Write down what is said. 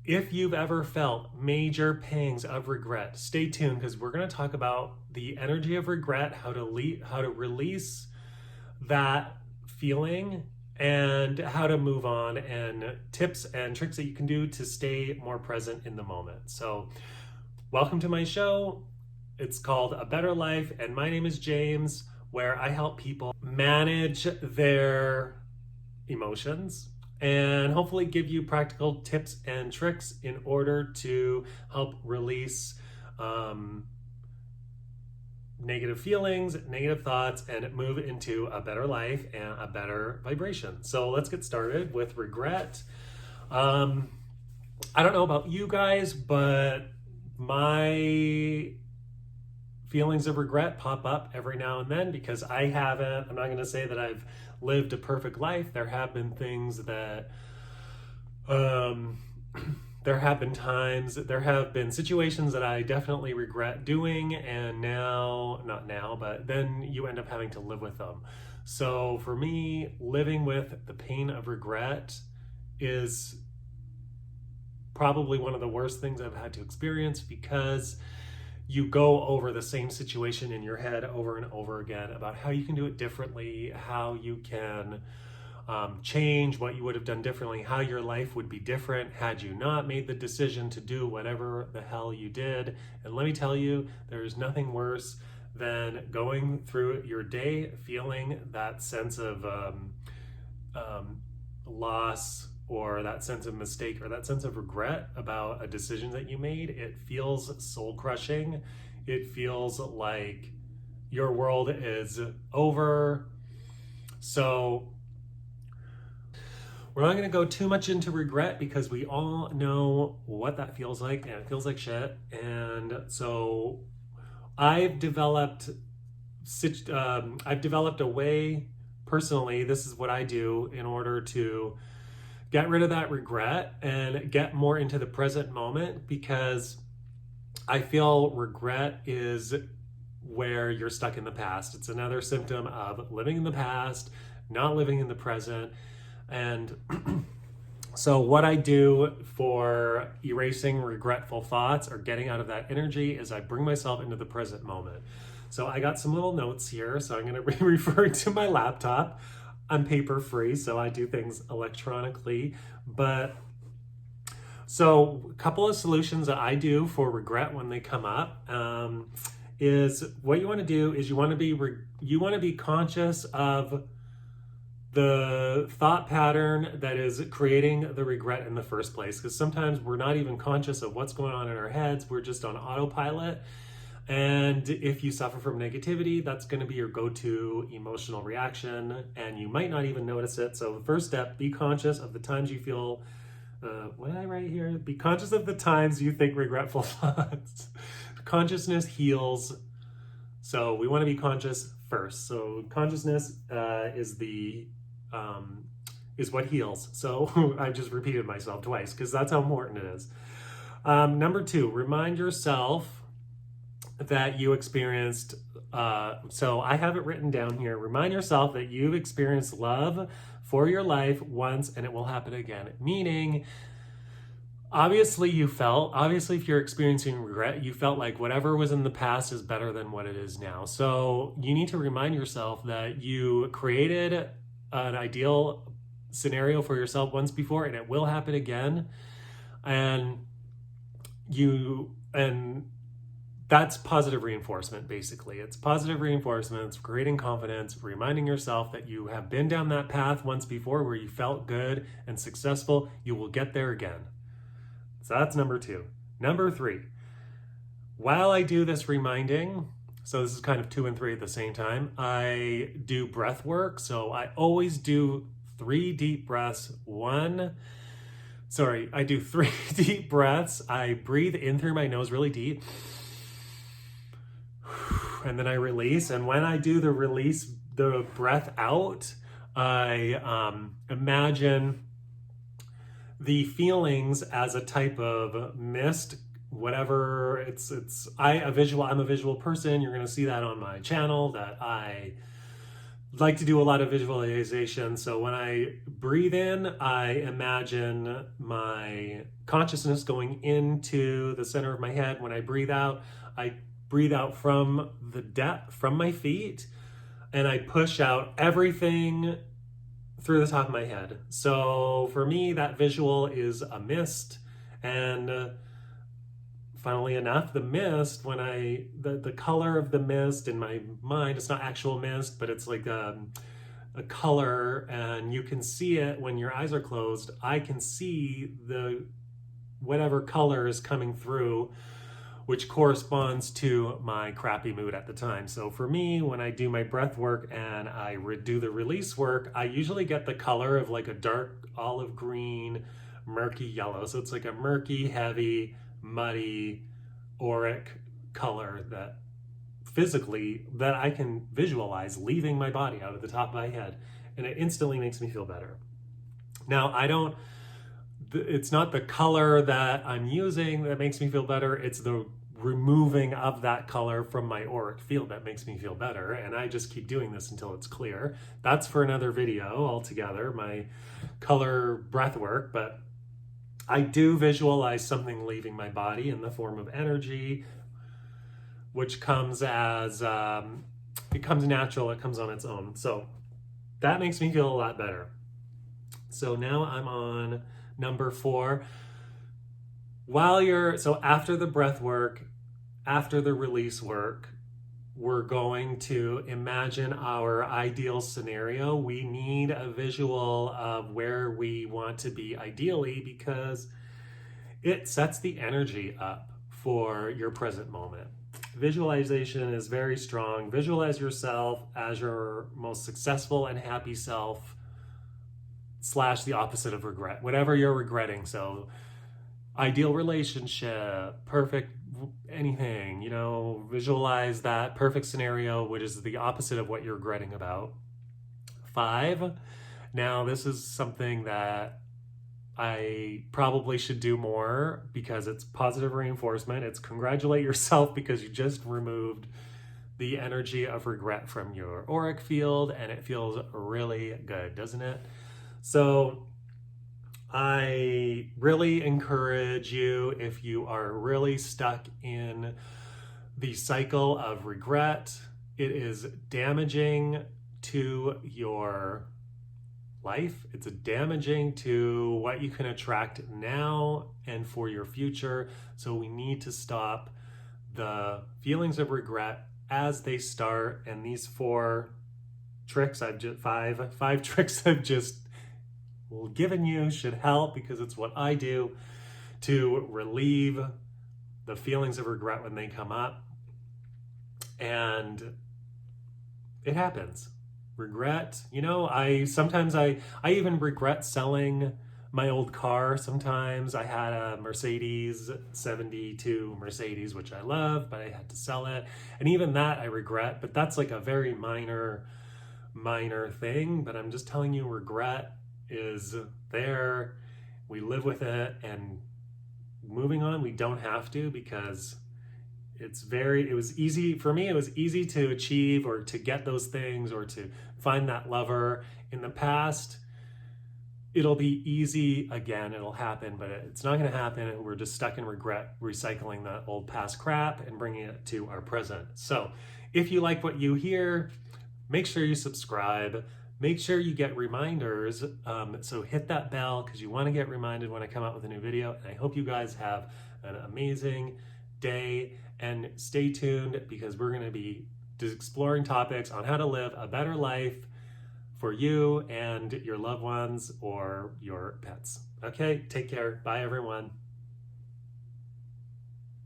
If you've ever felt major pangs of regret, stay tuned because we're going to talk about the energy of regret, how to release that feeling and how to move on, and tips and tricks that you can do to stay more present in the moment. So, welcome to my show. It's called A Better Life, and my name is James, where I help people manage their emotions and hopefully give you practical tips and tricks in order to help release negative feelings, negative thoughts, and move into a better life and a better vibration. So let's get started with regret. I don't know about you guys, but my feelings of regret pop up every now and then because I'm not going to say that I've lived a perfect life. There have been things that, there have been situations that I definitely regret doing, and not now, but then you end up having to live with them. So for me, living with the pain of regret is probably one of the worst things I've had to experience, because you go over the same situation in your head over and over again about how you can do it differently, how you can change what you would have done differently, how your life would be different had you not made the decision to do whatever the hell you did. And let me tell you, there's nothing worse than going through your day feeling that sense of loss, or that sense of mistake, or that sense of regret about a decision that you made. It feels soul crushing. It feels like your world is over. So we're not going to go too much into regret because we all know what that feels like, and it feels like shit. And so I've developed a way personally. This is what I do in order to get rid of that regret and get more into the present moment, because I feel regret is where you're stuck in the past. It's another symptom of living in the past, not living in the present. And so what I do for erasing regretful thoughts or getting out of that energy is I bring myself into the present moment. So I got some little notes here. So I'm going to refer to my laptop. I'm paper free, so I do things electronically. But so a couple of solutions that I do for regret when they come up is, what you want to do is you want to be conscious of the thought pattern that is creating the regret in the first place. Because sometimes we're not even conscious of what's going on in our heads. We're just on autopilot. And if you suffer from negativity, that's going to be your go-to emotional reaction, and you might not even notice it. So the first step, be conscious of the times you feel, what did I write here? Be conscious of the times you think regretful thoughts. Consciousness heals. So we want to be conscious first. So consciousness is what heals. So I just repeated myself twice because that's how important it is. Number 2, remind yourself that you experienced, so I have it written down here. Remind yourself that you've experienced love for your life once, and it will happen again. Meaning, obviously if you're experiencing regret, you felt like whatever was in the past is better than what it is now. So you need to remind yourself that you created an ideal scenario for yourself once before, and it will happen again. And that's positive reinforcement, basically. It's positive reinforcement. It's creating confidence, reminding yourself that you have been down that path once before where you felt good and successful. You will get there again. So that's number 2. Number 3, while I do this reminding, so this is kind of 2 and 3 at the same time, I do breath work. So I always do 3 deep breaths. I do 3 deep breaths. I breathe in through my nose really deep, and then I release. And when I do the breath out, I imagine the feelings as a type of mist, whatever I'm a visual person. You're going to see that on my channel, that I like to do a lot of visualization. So when I breathe in, I imagine my consciousness going into the center of my head. When I breathe out from the depth, from my feet, and I push out everything through the top of my head. So for me, that visual is a mist. And funnily enough, the mist, the color of the mist in my mind, it's not actual mist, but it's like a color, and you can see it when your eyes are closed. I can see the whatever color is coming through, which corresponds to my crappy mood at the time. So for me, when I do my breath work and I do the release work, I usually get the color of like a dark olive green, murky yellow. So it's like a murky, heavy, muddy, auric color that physically that I can visualize leaving my body out of the top of my head, and it instantly makes me feel better. Now, it's not the color that I'm using that makes me feel better, it's the removing of that color from my auric field that makes me feel better, and I just keep doing this until it's clear. That's for another video altogether, my color breath work, but I do visualize something leaving my body in the form of energy, which comes as, it comes natural, it comes on its own. So that makes me feel a lot better. So now I'm on number 4. So after the breath work, after the release work, we're going to imagine our ideal scenario. We need a visual of where we want to be ideally, because it sets the energy up for your present moment. Visualization is very strong. Visualize yourself as your most successful and happy self / the opposite of regret, whatever you're regretting. So ideal relationship, perfect anything, visualize that perfect scenario, which is the opposite of what you're regretting about. 5, now this is something that I probably should do more because it's positive reinforcement. It's congratulate yourself because you just removed the energy of regret from your auric field, and it feels really good, doesn't it? So I really encourage you, if you are really stuck in the cycle of regret, it is damaging to your life. It's damaging to what you can attract now and for your fiture. So we need to stop the feelings of regret as they start. And these 4 tricks, five tricks I've just given you should help, because it's what I do to relieve the feelings of regret when they come up. And it happens. Regret, I even regret selling my old car sometimes. I had a Mercedes 72 Mercedes, which I love, but I had to sell it. And even that I regret, but that's like a very minor thing. But I'm just telling you, regret is there. We live with it, and moving on, we don't have to, because it was easy for me. It was easy to achieve or to get those things or to find that lover in the past. It'll be easy again. It'll happen, but it's not going to happen. We're just stuck in regret, recycling that old past crap and bringing it to our present. So if you like what you hear, make sure you subscribe. Make sure you get reminders. So hit that bell, because you want to get reminded when I come out with a new video. And I hope you guys have an amazing day, and stay tuned, because we're going to be exploring topics on how to live a better life for you and your loved ones or your pets. Okay, take care. Bye, everyone.